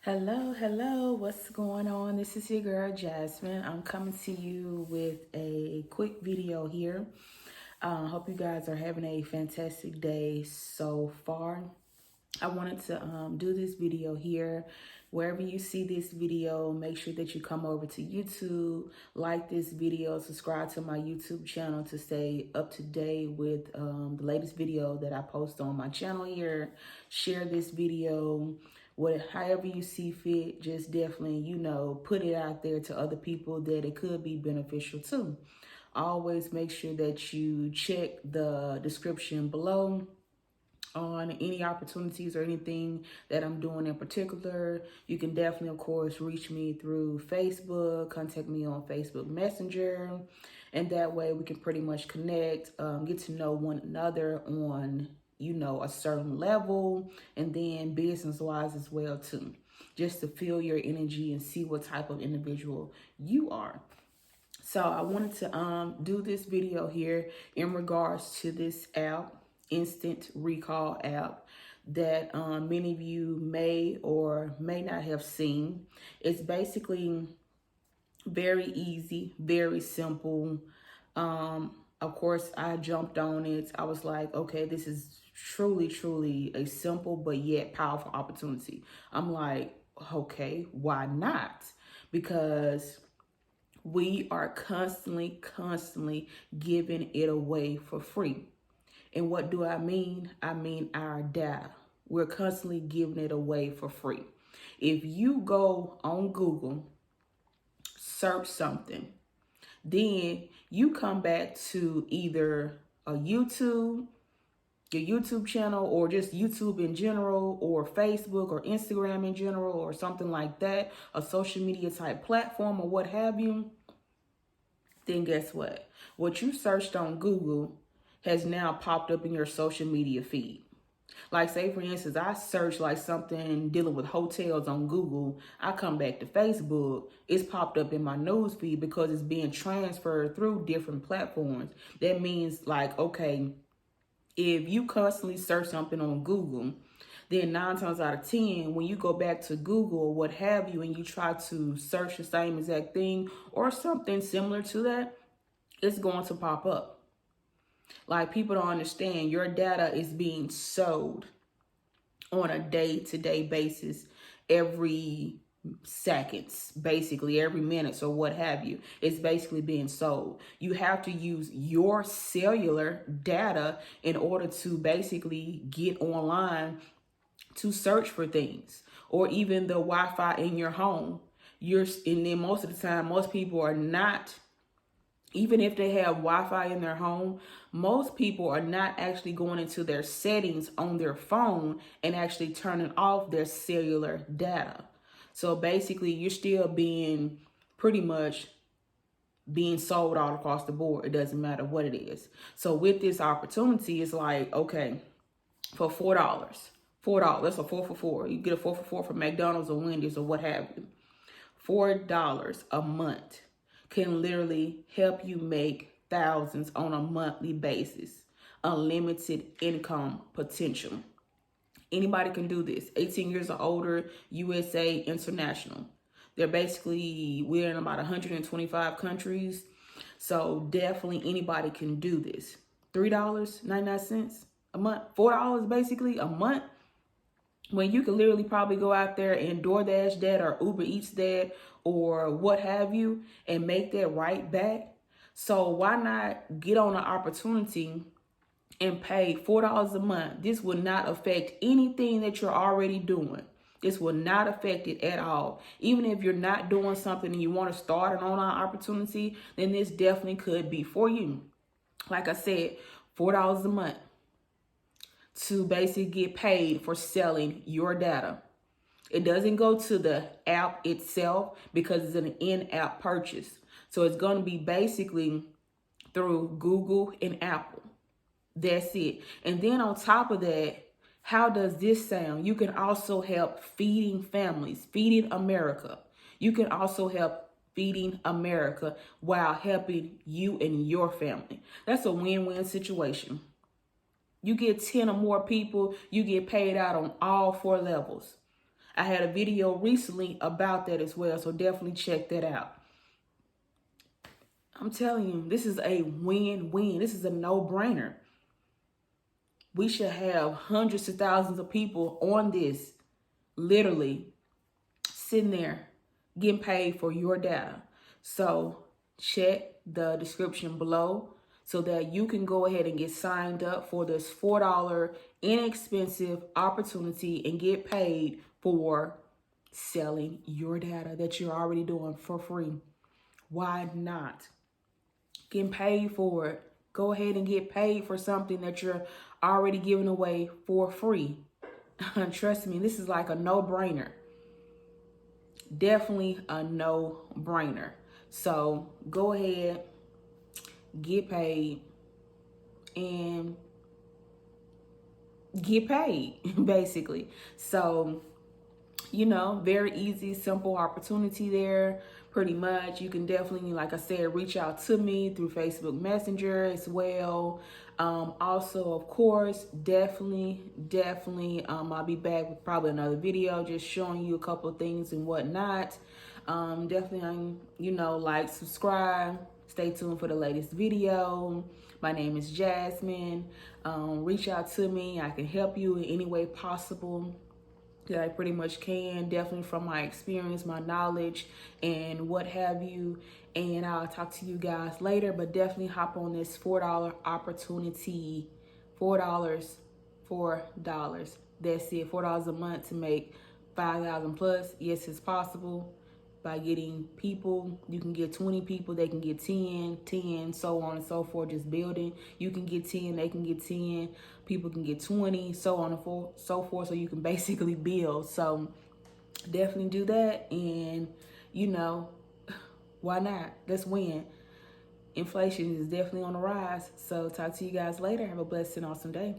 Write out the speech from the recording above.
Hello, what's going on? This is your girl Jasmine. I'm coming to you with a quick video here. Hope you guys are having a fantastic day so far. I wanted to do this video here. Wherever you see this video, make sure that you come over to YouTube, like this video, subscribe to my YouTube channel to stay up to date with the latest video that I post on my channel here. Share this video, however you see fit. Just definitely, put it out there to other people that it could be beneficial to. Always make sure that you check the description below on any opportunities or anything that I'm doing in particular. You can definitely, of course, reach me through Facebook, contact me on Facebook Messenger, and that way we can pretty much connect, get to know one another on, a certain level, and then business-wise as well, too, just to feel your energy and see what type of individual you are. So I wanted to do this video here in regards to this app, Instant Recall app, that many of you may or may not have seen. It's basically very easy, very simple. Of course, I jumped on it. I was like, okay, this is truly a simple but yet powerful opportunity. I'm like, okay, why not? Because we are constantly giving it away for free. And what do I mean? I mean our data. We're constantly giving it away for free. If you go on Google, search something, then you come back to either a YouTube, your YouTube channel, or just YouTube in general, or Facebook or Instagram in general, or something like that, a social media type platform or what have you, then guess what? What you searched on Google has now popped up in your social media feed. Like, say, for instance, I search like something dealing with hotels on Google. I come back to Facebook. It's popped up in my news feed because it's being transferred through different platforms. That means, like, okay, if you constantly search something on Google, then 9 times out of 10, when you go back to Google or what have you, and you try to search the same exact thing or something similar to that, it's going to pop up. Like, people don't understand, your data is being sold on a day-to-day basis, every seconds, basically every minute or what have you. It's basically being sold. You have to use your cellular data in order to basically get online to search for things, or even the Wi-Fi in your home. And then most of the time, most people are not, even if they have Wi-Fi in their home, most people are not actually going into their settings on their phone and actually turning off their cellular data. So basically, you're still being pretty much being sold all across the board. It doesn't matter what it is. So with this opportunity, it's like, okay, for $4, that's a 4 for 4. You get a 4 for 4 from McDonald's or Wendy's or what have you. $4 a month can literally help you make thousands on a monthly basis. Unlimited income potential. Anybody can do this. 18 years or older, USA, international. We're in about 125 countries. So definitely anybody can do this. $3.99 a month, $4 basically a month, when you can literally probably go out there and DoorDash that or Uber Eats that or what have you and make that right back. So why not get on an opportunity and pay $4 a month? This will not affect anything that you're already doing. This will not affect it at all. Even if you're not doing something and you want to start an online opportunity, then this definitely could be for you. Like I said, $4 a month to basically get paid for selling your data. It doesn't go to the app itself because it's an in-app purchase. So it's going to be basically through Google and Apple. That's it. And then on top of that, how does this sound? You can also help feeding families, feeding America. You can also help feeding America while helping you and your family. That's a win-win situation. You get 10 or more people, you get paid out on all 4 levels. I had a video recently about that as well, so definitely check that out. I'm telling you, this is a win-win. This is a no-brainer. We should have hundreds of thousands of people on this, literally sitting there getting paid for your data. So check the description below so that you can go ahead and get signed up for this $4 inexpensive opportunity and get paid for selling your data that you're already doing for free. Why not? Getting paid for it. Go ahead and get paid for something that you're already giving away for free. Trust me, this is like a no-brainer. Definitely a no-brainer. So go ahead, get paid, and get paid, basically. So, you know, very easy, simple opportunity there. Pretty much, you can definitely, like I said, reach out to me through Facebook Messenger as well. Also, of course, definitely, I'll be back with probably another video just showing you a couple of things and whatnot. Definitely, you know, like, subscribe, stay tuned for the latest video. My name is Jasmine. Reach out to me. I can help you in any way possible that I pretty much can, definitely from my experience, my knowledge, and what have you. And I'll talk to you guys later, but definitely hop on this $4 opportunity. $4. That's it. $4 a month to make 5,000 plus. Yes, it's possible. By getting people, you can get 20 people, they can get 10, so on and so forth, just building. You can get 10, they can get 10, people can get 20, so on and so forth, so you can basically build. So definitely do that, and you know, why not? Let's win. Inflation is definitely on the rise. So talk to you guys later. Have a blessed and awesome day.